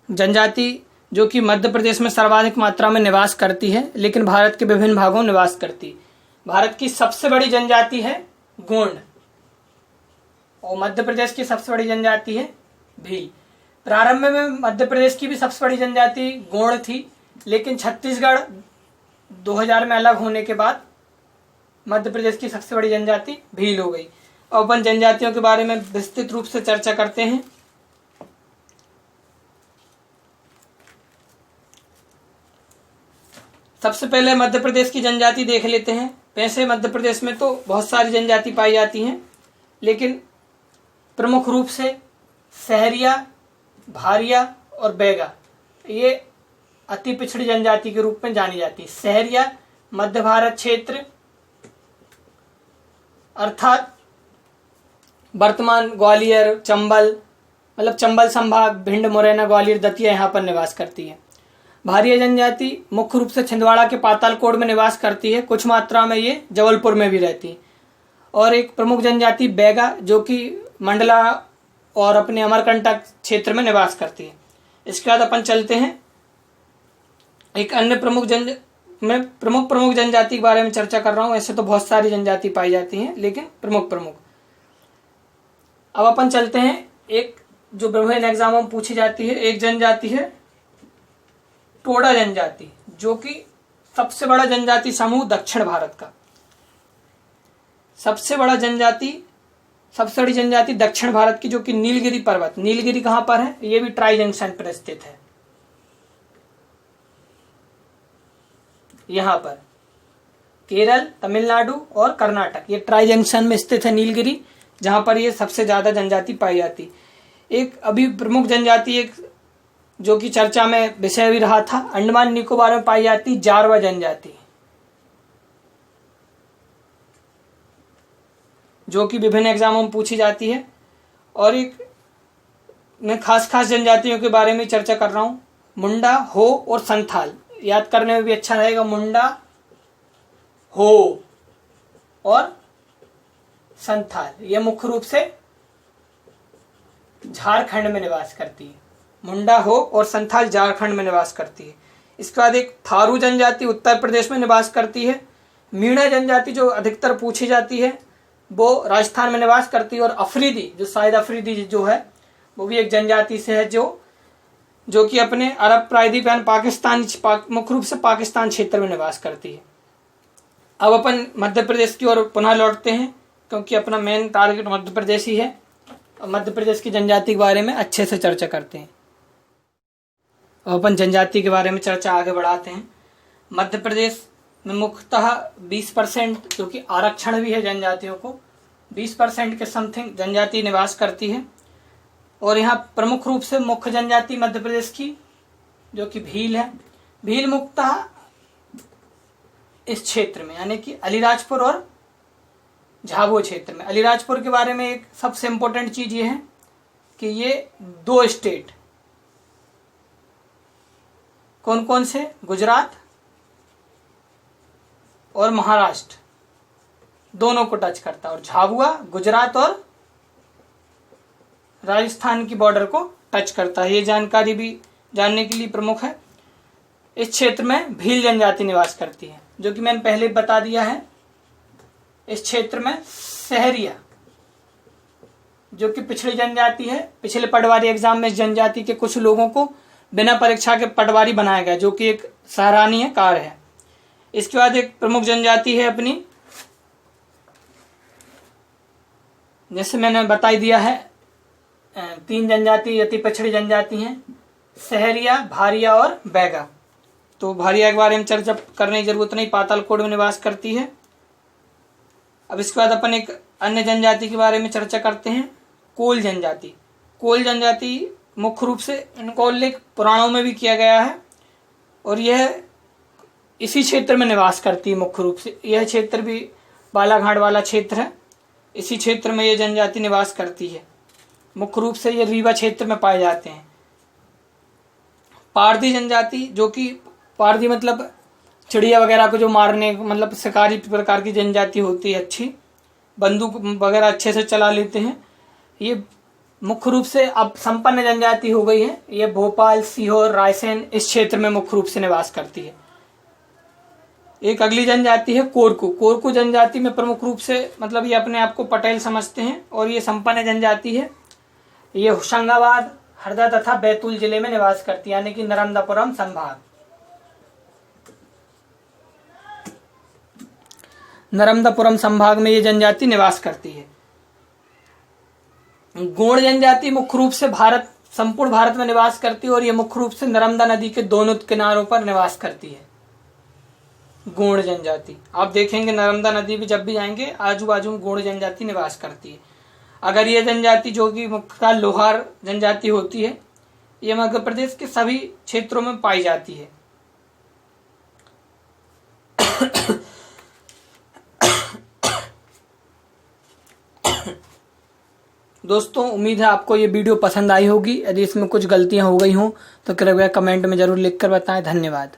जनजाति जो कि मध्य प्रदेश में सर्वाधिक मात्रा में निवास करती है, लेकिन भारत के विभिन्न भागों में निवास करती है। भारत की सबसे बड़ी जनजाति है गोंड और मध्य प्रदेश की सबसे बड़ी जनजाति है भील। प्रारंभ में मध्य प्रदेश की भी सबसे बड़ी जनजाति गोंड थी, लेकिन छत्तीसगढ़ 2000 में अलग होने के बाद मध्य प्रदेश की सबसे बड़ी जनजाति भील हो गई। और अपन जनजातियों के बारे में विस्तृत रूप से चर्चा करते हैं। सबसे पहले मध्य प्रदेश की जनजाति देख लेते हैं। वैसे मध्य प्रदेश में तो बहुत सारी जनजाति पाई जाती हैं, लेकिन प्रमुख रूप से सहरिया, भारिया और बैगा ये अति पिछड़ी जनजाति के रूप में जानी जाती है। सहरिया मध्य भारत क्षेत्र अर्थात वर्तमान ग्वालियर, चंबल मतलब चंबल संभाग, भिंड, मुरैना, ग्वालियर, दतिया यहाँ पर निवास करती है। भारिया जनजाति मुख्य रूप से छिंदवाड़ा के पातालकोट में निवास करती है, कुछ मात्रा में ये जबलपुर में भी रहती है। और एक प्रमुख जनजाति बैगा जो कि मंडला और अपने अमरकंटक क्षेत्र में निवास करती है। इसके बाद अपन चलते हैं एक अन्य प्रमुख जनजाति के बारे में चर्चा कर रहा हूँ। ऐसे तो बहुत सारी जनजाति पाई जाती हैं, लेकिन प्रमुख अब अपन चलते हैं एक जो विभिन्न एग्जामों में पूछी जाती है। एक जनजाति है टोडा जनजाति, जो कि सबसे बड़ा जनजाति समूह दक्षिण भारत का। सबसे बड़ी जनजाति दक्षिण भारत की, जो कि नीलगिरी पर्वत। नीलगिरी कहां पर है? ये भी ट्राई जंक्शन पर स्थित है, यहां पर केरल, तमिलनाडु और कर्नाटक, ये ट्राई जंक्शन में स्थित है नीलगिरी, जहां पर ये सबसे ज्यादा जनजाति पाई जाती। एक अभी प्रमुख जनजाति एक जो कि चर्चा में विषय भी रहा था, अंडमान निकोबार में पाई जाती जारवा जनजाति, जो कि विभिन्न एग्जामों में पूछी जाती है। और एक मैं खास जनजातियों के बारे में चर्चा कर रहा हूं, मुंडा, हो और संथाल। याद करने में भी अच्छा रहेगा, मुंडा, हो और संथाल। ये मुख्य रूप से झारखंड में निवास करती है। मुंडा, हो और संथाल झारखंड में निवास करती है। इसके बाद एक थारू जनजाति उत्तर प्रदेश में निवास करती है। मीणा जनजाति जो अधिकतर पूछी जाती है वो राजस्थान में निवास करती है। और अफरीदी जो शायद अफरीदी जो है वो भी एक जनजाति से है, जो कि अपने अरब प्रायद्वीप पाकिस्तान मुख्य रूप से पाकिस्तान क्षेत्र में निवास करती है। अब अपन मध्य प्रदेश की ओर पुनः लौटते हैं, क्योंकि अपना मेन टारगेट मध्य प्रदेश ही है। मध्य प्रदेश की जनजाति के बारे में अच्छे से चर्चा करते हैं। अब अपन जनजाति के बारे में चर्चा आगे बढ़ाते हैं। मध्य प्रदेश में मुख्यतः 20% जो कि आरक्षण भी है जनजातियों को, 20% के समथिंग जनजाति निवास करती है। और यहाँ प्रमुख रूप से मुख्य जनजाति मध्य प्रदेश की जो कि भील है। भील मुख्यतः इस क्षेत्र में यानी कि अलीराजपुर और झाबुआ क्षेत्र में। अलीराजपुर के बारे में एक सबसे इम्पोर्टेंट चीज ये है कि ये 2 स्टेट कौन कौन से, गुजरात और महाराष्ट्र दोनों को टच करता है। और झाबुआ गुजरात और राजस्थान की बॉर्डर को टच करता है। ये जानकारी भी जानने के लिए प्रमुख है। इस क्षेत्र में भील जनजाति निवास करती है, जो कि मैंने पहले बता दिया है। इस क्षेत्र में सहरिया जो कि पिछड़ी जनजाति है, पिछले पटवारी एग्जाम में इस जनजाति के कुछ लोगों को बिना परीक्षा के पटवारी बनाया गया, जो कि एक सराहनीय कार्य है। इसके बाद एक प्रमुख जनजाति है अपनी, जैसे मैंने बता दिया है 3 जनजाति अति पिछड़ी जनजाति हैं, सहरिया, भारिया और बैगा। तो भारिया के बारे में चर्चा करने की जरूरत नहीं, पातालकोट में निवास करती है। अब इसके बाद अपन एक अन्य जनजाति के बारे में चर्चा करते हैं, कोल जनजाति। कोल जनजाति मुख्य रूप से इनका उल्लेख पुराणों में भी किया गया है और यह इसी क्षेत्र में निवास करती है। मुख्य रूप से यह क्षेत्र भी बालाघाट वाला क्षेत्र है, इसी क्षेत्र में यह जनजाति निवास करती है। मुख्य रूप से ये रीवा क्षेत्र में पाए जाते हैं। पारधी जनजाति जो कि पारधी मतलब चिड़िया वगैरह को जो मारने मतलब शिकारी प्रकार की जनजाति होती है, अच्छी बंदूक वगैरह अच्छे से चला लेते हैं। ये मुख्य रूप से अब संपन्न जनजाति हो गई है। ये भोपाल, सीहोर, रायसेन इस क्षेत्र में मुख्य रूप से निवास करती है। एक अगली जनजाति है कोरकू। कोरकू जनजाति में प्रमुख रूप से मतलब ये अपने आप को पटेल समझते हैं और ये संपन्न जनजाति है। ये होशंगाबाद, हरदा तथा बैतूल जिले में निवास करती है, यानी कि नर्मदापुरम संभाग। नर्मदापुरम संभाग में ये जनजाति निवास करती है। गोंड जनजाति मुख्य रूप से संपूर्ण भारत में निवास करती है और ये मुख्य रूप से नर्मदा नदी के दोनों किनारों पर निवास करती है। गोंड जनजाति आप देखेंगे नर्मदा नदी भी जब भी जाएंगे आजू बाजू में गोंड जनजाति निवास करती है। अगर ये जनजाति जो कि मुख्यतः लोहार जनजाति होती है, ये मध्य प्रदेश के सभी क्षेत्रों में पाई जाती है। दोस्तों उम्मीद है आपको ये वीडियो पसंद आई होगी। यदि इसमें कुछ गलतियां हो गई हों तो कृपया कमेंट में जरूर लिखकर बताएं। धन्यवाद।